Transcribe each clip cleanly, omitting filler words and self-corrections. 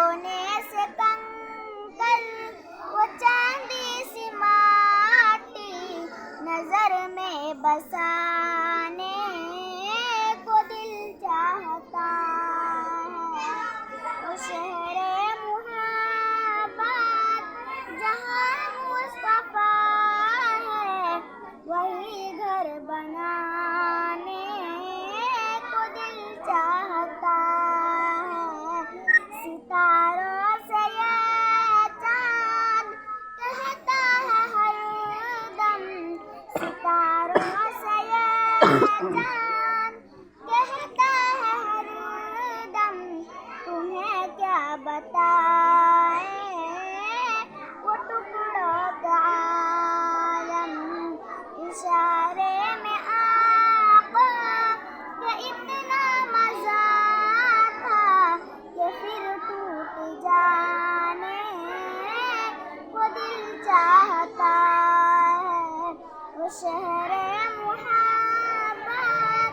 सोने से कंकर वो चांदी सी माटी नजर में बसाने को दिल चाहता है। वो शहरे मुहब्बत जहाँ मुस्तफा है, वही घर बनाने को दिल चाहता है। सितारों से ये चाँद कहता है हरदम, सितारों से ये चाँद कहता है हरदम, तुम्हें क्या बताए वो टुकड़ों का आलम। इशारे में आका के इतना मजा था कि फिर टूट जाने को दिल चाहता है। वो शहरे मुहब्बत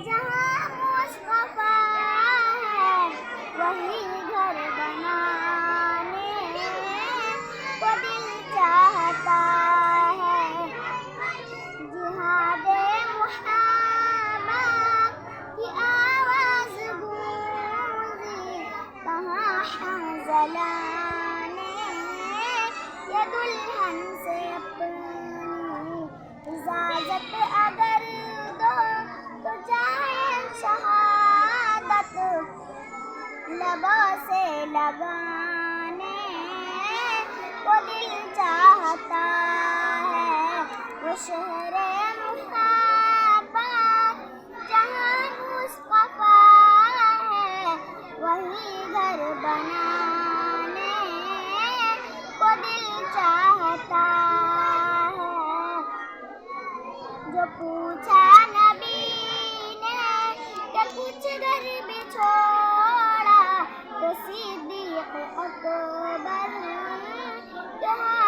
जहाँ मुस्तफा है, वही घर बनाने को दिल चाहता है। जिहादे मुहब्बत की आवाज़ गूंजी कहाँ हंज़ला ने ये दुल्हन से अपनी इजाज़त अगर दो तो जाए शहादत लबों से लगाने को दिल चाहता है। वो शहरे मुहब्बत जहाँ मुस्तफा है, वही घर बनाने को दिल चाहता है। जो पूछा नबी ने कि कुछ घर भी छोड़ा, तो सिद्दीक़ अकबर कहा